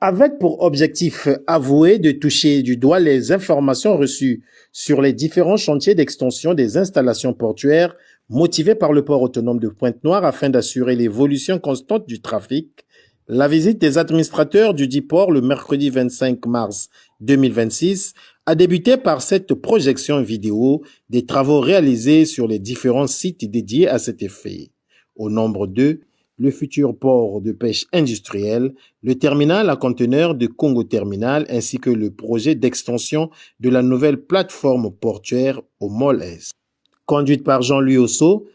Avec pour objectif avoué de toucher du doigt les informations reçues sur les différents chantiers d'extension des installations portuaires motivés par le port autonome de Pointe-Noire afin d'assurer l'évolution constante du trafic, la visite des administrateurs du dit port le mercredi 25 mars 2026 a débuté par cette projection vidéo des travaux réalisés sur les différents sites dédiés à cet effet. Au nombre de le futur port de pêche industrielle, le terminal à conteneurs de Congo Terminal ainsi que le projet d'extension de la nouvelle plateforme portuaire au Môle Est. Conduite par Jean-Louis Osso,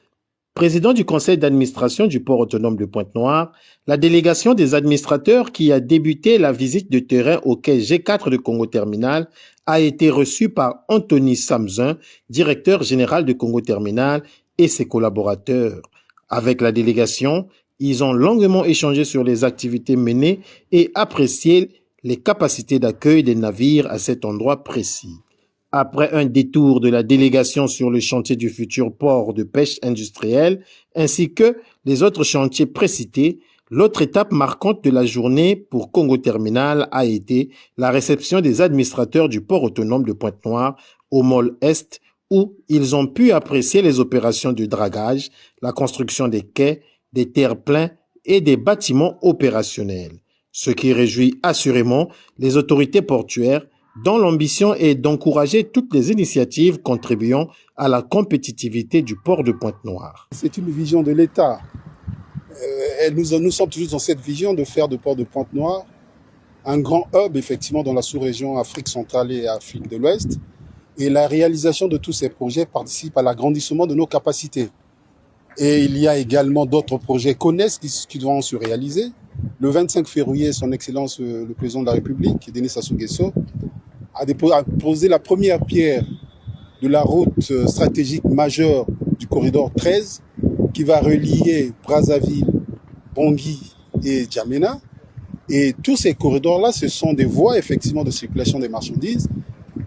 président du conseil d'administration du port autonome de Pointe-Noire, la délégation des administrateurs qui a débuté la visite de terrain au quai G4 de Congo Terminal a été reçue par Anthony Samzun, directeur général de Congo Terminal, et ses collaborateurs. Avec la délégation, ils ont longuement échangé sur les activités menées et apprécié les capacités d'accueil des navires à cet endroit précis. Après un détour de la délégation sur le chantier du futur port de pêche industrielle, ainsi que les autres chantiers précités, l'autre étape marquante de la journée pour Congo Terminal a été la réception des administrateurs du port autonome de Pointe-Noire au Môle Est, où ils ont pu apprécier les opérations de dragage, la construction des quais, des terre-pleins et des bâtiments opérationnels. Ce qui réjouit assurément les autorités portuaires dont l'ambition est d'encourager toutes les initiatives contribuant à la compétitivité du port de Pointe-Noire. C'est une vision de l'État. Nous sommes toujours dans cette vision de faire du port de Pointe-Noire un grand hub, effectivement, dans la sous-région Afrique centrale et Afrique de l'Ouest. Et la réalisation de tous ces projets participe à l'agrandissement de nos capacités. Et il y a également d'autres projets connexes qui vont se réaliser. Le 25 février, son Excellence le Président de la République, Denis Sassou Nguesso, a posé la première pierre de la route stratégique majeure du corridor 13 qui va relier Brazzaville, Bangui et Djamena. Et tous ces corridors-là, ce sont des voies effectivement de circulation des marchandises.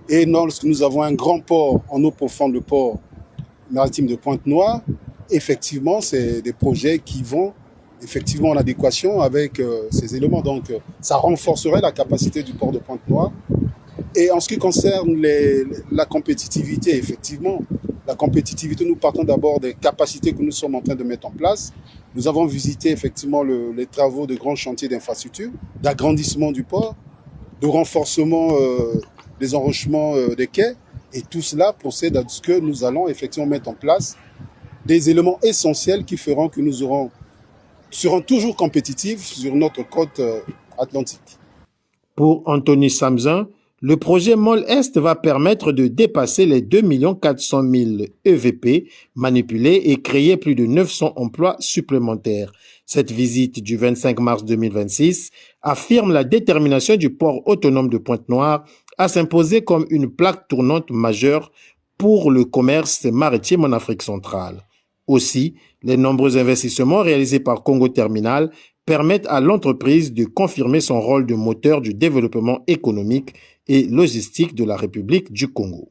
Et lorsque nous avons un grand port en eau profonde, le port maritime de Pointe-Noire, effectivement, c'est des projets qui vont effectivement en adéquation avec ces éléments. Donc, ça renforcerait la capacité du port de Pointe-Noire. Et en ce qui concerne la compétitivité, effectivement, la compétitivité, nous partons d'abord des capacités que nous sommes en train de mettre en place. Nous avons visité effectivement les travaux de grands chantiers d'infrastructure, d'agrandissement du port, de renforcement des enrochements des quais. Et tout cela procède à ce que nous allons effectivement mettre en place des éléments essentiels qui feront que nous serons toujours compétitifs sur notre côte atlantique. Pour Anthony Samzun, le projet Môle Est va permettre de dépasser les 2 400 000 EVP manipulés et créer plus de 900 emplois supplémentaires. Cette visite du 25 mars 2026 affirme la détermination du port autonome de Pointe-Noire à s'imposer comme une plaque tournante majeure pour le commerce maritime en Afrique centrale. Aussi, les nombreux investissements réalisés par Congo Terminal permettent à l'entreprise de confirmer son rôle de moteur du développement économique et logistique de la République du Congo.